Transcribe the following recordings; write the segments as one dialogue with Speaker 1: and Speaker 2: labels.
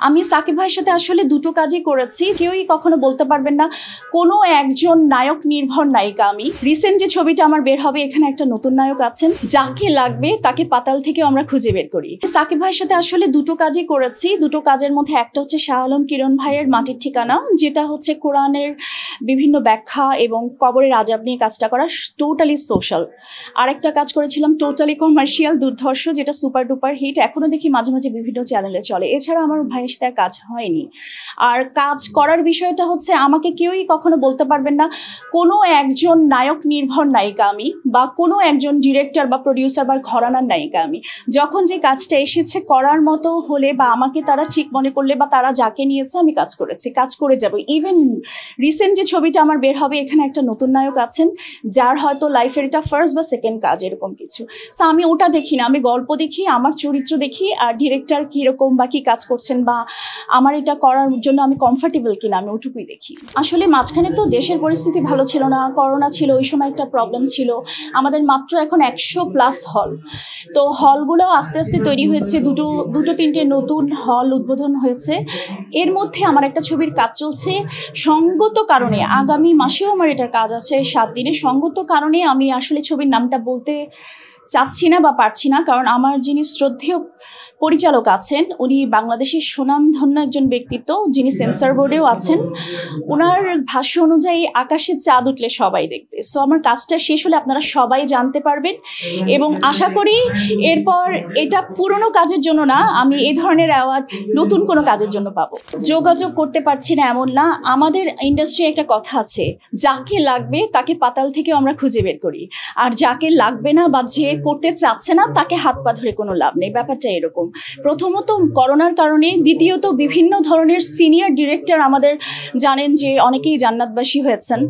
Speaker 1: আমি সাকিব ভাইয়ের সাথে আসলে দুটো কাজই করেছি। কেউই কখনো বলতে পারবেন না কোনো একজন নায়ক নির্ভর নায়িকা আমি। রিসেন্ট যে ছবিটা আমার বের হবে, এখানে একটা নতুন নায়ক আছেন, যাকে লাগবে তাকে পাতাল থেকে আমরা খুঁজে বের করি। সাকিব ভাইয়ের সাথে আসলে দুটো কাজই করেছি। দুটো কাজের মধ্যে একটা হচ্ছে শাহ আলম কিরণ ভাইয়ের মাটির ঠিকানা, যেটা হচ্ছে কোরআনের বিভিন্ন ব্যাখ্যা এবং কবরের আজাব নিয়ে কাজটা করা, টোটালি সোশ্যাল। আরেকটা কাজ করেছিলাম টোটালি কমার্শিয়াল, দুর্ধর্ষ, যেটা সুপার ডুপার হিট, এখনো দেখি মাঝে মাঝে বিভিন্ন চ্যানেলে চলে। এছাড়া আমার ভাইয়ের সাথে কাজ হয়নি। আর কাজ করার বিষয়টা হচ্ছে, আমাকে কেউই কখনো বলতে পারবেন না কোনো একজন নায়ক নির্ভর নায়িকা আমি, বা কোনো একজন ডিরেক্টর বা প্রডিউসার বা ঘরানার নায়িকা আমি। যখন যে কাজটা এসেছে করার মতো হলে, বা আমাকে তারা ঠিক মনে করলে, বা তারা যাকে নিয়েছে, আমি কাজ করেছি, কাজ করে যাব। ইভেন রিসেন্ট যে ছবিটা আমার বের হবে, এখানে একটা নতুন নায়ক আছেন, যার হয়তো লাইফের এটা ফার্স্ট বা সেকেন্ড কাজ, এরকম কিছু। সো আমি ওটা দেখি না, আমি গল্প দেখি, আমার চরিত্র দেখি, আর ডিরেক্টর কিরকম বা কি কাজ করছেন, বা আমার এটা করার জন্য আমি কমফর্টেবল কিনা, আমি ওটুকুই দেখি। আসলে মাঝখানে তো দেশের পরিস্থিতি ভালো ছিল না, করোনা ছিল, ওই সময় একটা প্রবলেম ছিল। আমাদের মাত্র এখন 100+ হল, তো হলগুলো আস্তে আস্তে তৈরি হয়েছে, দুটো তিনটে নতুন হল উদ্বোধন হয়েছে। এর মধ্যে আমার একটা ছবির কাজ চলছে, সঙ্গত কারণে আগামী মাসেও আমার এটার কাজ আছে 7 দিনে। সঙ্গত কারণে আমি আসলে ছবির নামটা বলতে চাচ্ছি না বা পারছি না, কারণ আমার যিনি শ্রদ্ধেয় পরিচালক আছেন, উনি বাংলাদেশের সুনামধন্য একজন ব্যক্তিত্ব, যিনি সেন্সর বোর্ডেও আছেন। ওনার ভাষ্য অনুযায়ী আকাশে চাঁদ উঠলে সবাই দেখবে। সো আমার কাজটা শেষ হলে আপনারা সবাই জানতে পারবেন, এবং আশা করি এরপর এটা পুরনো কাজের জন্য না, আমি এই ধরনের অ্যাওয়ার্ড নতুন কোনো কাজের জন্য পাবো। যোগাযোগ করতে পারছি না এমন না, আমাদের ইন্ডাস্ট্রি একটা কথা আছে, যাকে লাগবে তাকে পাতাল থেকে আমরা খুঁজে বের করি, আর যাকে লাগবে না বা যে করতে চাচ্ছে না, তাকে হাত পা ধরে কোনো লাভ নেই। ব্যাপারটা এরকম। প্রথমত করোনার কারণে, দ্বিতীয়ত বিভিন্ন ধরনের সিনিয়র ডিরেক্টর আমাদের জানেন যে অনেকেই জান্নাতবাসী হয়েছেন।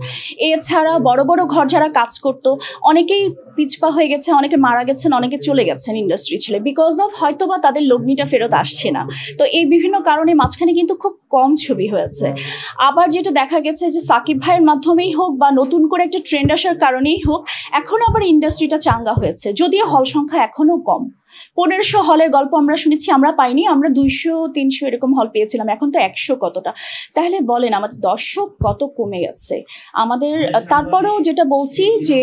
Speaker 1: এছাড়া বড় বড় ঘর যারা কাজ করতো, অনেকেই পিছপা হয়ে গেছে, অনেকে মারা গেছেন, অনেকে চলে গেছেন ইন্ডাস্ট্রি ছেড়ে, বিকজ অফ হয়তোবা তাদের লগ্নিটা ফেরত আসছে না। তো এই বিভিন্ন কারণে মাঝখানে কিন্তু খুব কম ছবি হয়েছে। আবার যেটা দেখা গেছে যে সাকিব ভাইয়ের মাধ্যমেই হোক বা নতুন করে একটা ট্রেন্ড আসার কারণেই হোক, এখন আবার ইন্ডাস্ট্রিটা চাঙ্গা হয়েছে, যদিও হল সংখ্যা এখনো কম। 1500 হলের গল্প আমরা শুনেছি, আমরা পাইনি, আমরা 200-300 এরকম হল পেয়েছিলাম, এখন তো 100 কতটা। তাহলে বলেন আমাদের দর্শক কত কমে গেছে আমাদের। তারপরেও যেটা বলছি যে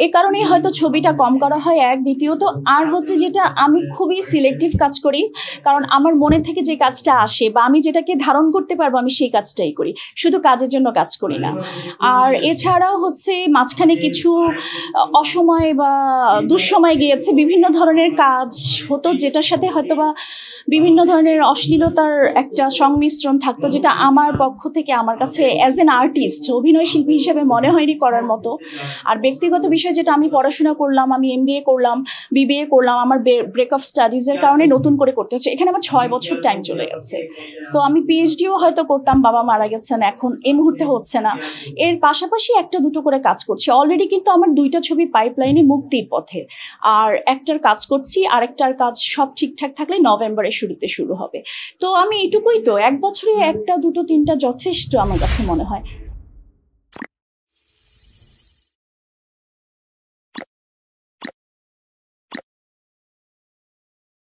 Speaker 1: এ কারণেই হয়তো ছবিটা কম করা হয়, এক। দ্বিতীয়ত আর হচ্ছে যেটা, আমি খুবই সিলেক্টিভ কাজ করি, কারণ আমার মনে থেকে যে কাজটা আসে বা আমি যেটাকে ধারণ করতে পারবো, আমি সেই কাজটাই করি, শুধু কাজের জন্য কাজ করি না। আর এছাড়াও হচ্ছে মাঝখানে কিছু অসময় বা দুঃসময় গিয়েছে, বিভিন্ন ধরনের কাজ হতো, যেটার সাথে হয়তোবা বিভিন্ন ধরনের অশ্লীলতার একটা সংমিশ্রণ থাকতো, যেটা আমার পক্ষ থেকে আমার কাছে অ্যাজ এন আর্টিস্ট, অভিনয় শিল্পী হিসেবে মনে হয়নি করার মতো। আর ব্যক্তিগত বিষয় যেটা, আমি পড়াশোনা করলাম, আমি MBA করলাম, BBA করলাম, আমার ব্রেক অফ স্টাডিজের কারণে নতুন করে করতে হচ্ছে। এখানে আমার 6 বছর টাইম চলে গেছে। সো আমি PhDও হয়তো করতাম, বাবা মারা গেছেন, এখন এই মুহূর্তে হচ্ছে না। এর পাশাপাশি একটা দুটো করে কাজ করছি অলরেডি, কিন্তু আমার 2টা ছবি পাইপলাইনে, মুক্তির পথে। আর একটার কাজ করছি, আরেকটার কাজ সব ঠিকঠাক থাকলে নভেম্বরের শুরুতে শুরু হবে। তো আমি এটুকুই, তো 1 বছরে 1টা 2টো 3টা যথেষ্ট আমার কাছে মনে হয়।